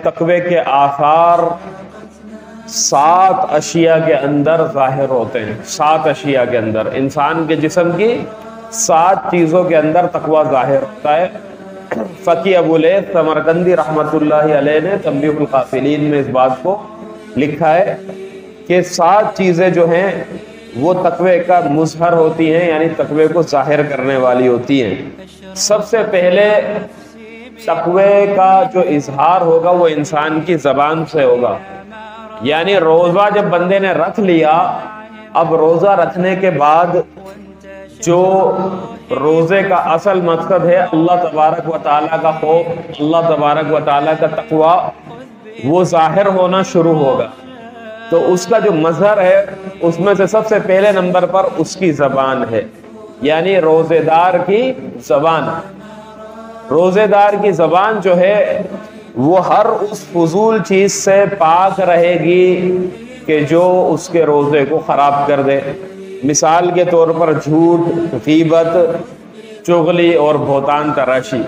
تقوی کے آثار 7 اشیاء کے اندر ظاہر ہوتے ہیں۔ 7 اشیاء کے اندر، انسان کے جسم کی 7 چیزوں کے اندر تقوی ظاہر ہوتا ہے۔ فقی ابو لیث سمرقندی رحمۃ اللہ علیہ نے تنبیہ الغافلین میں اس بات کو لکھا ہے کہ 7 چیزیں جو ہیں وہ تقوی کا مظہر ہوتی ہیں، یعنی تقوی کو ظاہر کرنے والی ہوتی ہیں۔ سب سے پہلے تقوی کا جو اظہار ہوگا وہ انسان کی زبان سے ہوگا، یعنی روزہ جب بندے نے رکھ لیا، اب روزہ رکھنے کے بعد جو روزے کا اصل مقصد ہے اللہ تبارک و تعالیٰ کا خوف، اللہ تبارک و تعالیٰ کا تقوی، وہ ظاہر ہونا شروع ہوگا۔ تو اس کا جو مظہر ہے اس میں سے سب سے پہلے نمبر پر اس کی زبان ہے، یعنی روزے دار کی زبان۔ روزے دار کی زبان جو ہے وہ ہر اس فضول چیز سے پاک رہے گی کہ جو اس کے روزے کو خراب کر دے۔ مثال کے طور پر جھوٹ، غیبت، چغلی اور بہتان تراشی،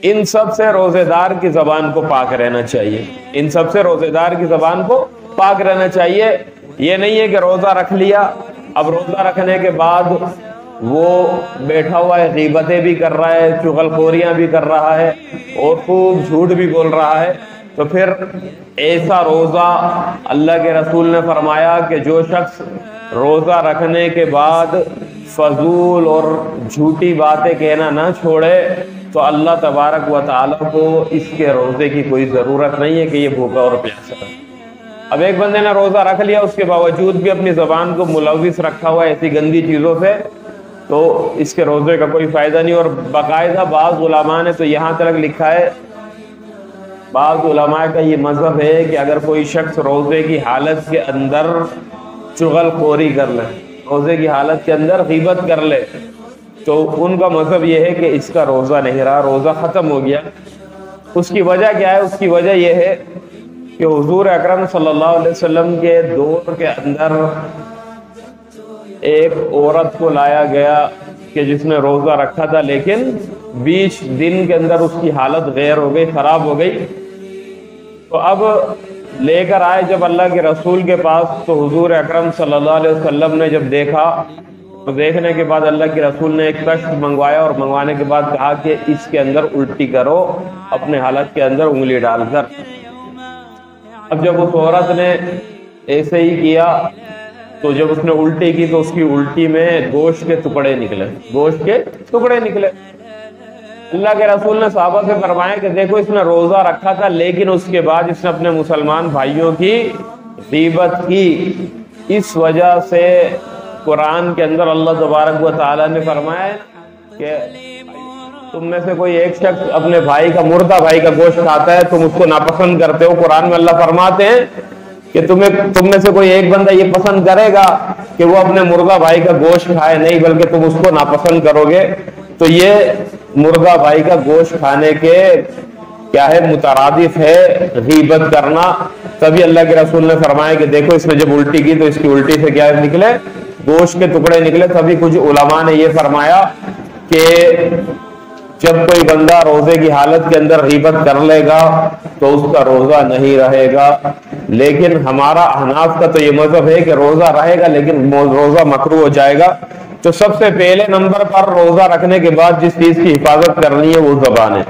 ان سب سے روزے دار کی زبان کو پاک رہنا چاہیے۔ ان سب سے روزے دار کی زبان کو پاک رہنا چاہیے۔ یہ نہیں ہے کہ روزہ رکھ لیا، اب روزہ رکھنے کے بعد وہ بیٹھا ہوا ہے، غیبتیں بھی کر رہا ہے، چغل خوریاں بھی کر رہا ہے اور خوب جھوٹ بھی بول رہا ہے، تو پھر ایسا روزہ اللہ کے رسول نے فرمایا کہ جو شخص روزہ رکھنے کے بعد فضول اور جھوٹی باتیں کہنا نہ چھوڑے تو اللہ تبارک و تعالیٰ کو اس کے روزے کی کوئی ضرورت نہیں ہے کہ یہ بھوکا اور پیاسا ہے۔ اب ایک بندے نے روزہ رکھ لیا، اس کے باوجود بھی اپنی زبان کو ملوث رکھا ہوا ہے ایسی گندی چیزوں سے، تو اس کے روزے کا کوئی فائدہ نہیں۔ اور باقاعدہ بعض علماء نے تو یہاں تک لکھا ہے، بعض علماء کا یہ مذہب ہے کہ اگر کوئی شخص روزے کی حالت کے اندر چغل خوری کر لے، روزے کی حالت کے اندر غیبت کر لے، تو ان کا مذہب یہ ہے کہ اس کا روزہ نہیں رہا، روزہ ختم ہو گیا۔ اس کی وجہ کیا ہے؟ اس کی وجہ یہ ہے کہ حضور اکرم صلی اللہ علیہ وسلم کے دور کے اندر ایک عورت کو لایا گیا کہ جس نے روزہ رکھا تھا، لیکن 20 دن کے اندر اس کی حالت غیر ہو گئی، خراب ہو گئی۔ تو اب لے کر آئے جب اللہ کے رسول کے پاس، تو حضور اکرم صلی اللہ علیہ وسلم نے جب دیکھا، تو دیکھنے کے بعد اللہ کے رسول نے ایک کشت منگوایا اور منگوانے کے بعد کہا کہ اس کے اندر الٹی کرو اپنے حالت کے اندر انگلی ڈال کر۔ اب جب اس عورت نے ایسے ہی کیا تو جب اس نے الٹی کی تو اس کی الٹی میں گوشت کے ٹکڑے نکلے، گوشت کے ٹکڑے نکلے۔ اللہ کے رسول نے صحابہ سے فرمایا کہ دیکھو اس نے روزہ رکھا تھا، لیکن اس کے بعد اس نے اپنے مسلمان بھائیوں کی غیبت کی، اس وجہ سے قرآن کے اندر اللہ تبارک و تعالیٰ نے فرمایا کہ تم میں سے کوئی ایک شخص اپنے بھائی کا، مردہ بھائی کا گوشت کھاتا ہے، تم اس کو ناپسند کرتے ہو۔ قرآن میں اللہ فرماتے ہیں کہ تم میں سے کوئی ایک بندہ یہ پسند کرے گا کہ وہ اپنے مردہ بھائی کا گوشت کھائے، نہیں بلکہ تم اس کو ناپسند کرو گے۔ تو یہ مردہ بھائی کا گوشت کھانے کے کیا ہے؟ مترادف ہے غیبت کرنا۔ تبھی اللہ کے رسول نے فرمایا کہ دیکھو اس نے جب الٹی کی تو اس کی الٹی سے کیا نکلے؟ گوشت کے ٹکڑے نکلے۔ تبھی کچھ علماء نے یہ فرمایا کہ جب کوئی بندہ روزے کی حالت کے اندر غیبت کر لے گا تو اس کا روزہ نہیں رہے گا، لیکن ہمارا احناف کا تو یہ مذہب ہے کہ روزہ رہے گا لیکن روزہ مکروہ ہو جائے گا۔ تو سب سے پہلے نمبر پر روزہ رکھنے کے بعد جس چیز کی حفاظت کرنی ہے وہ زبان ہے۔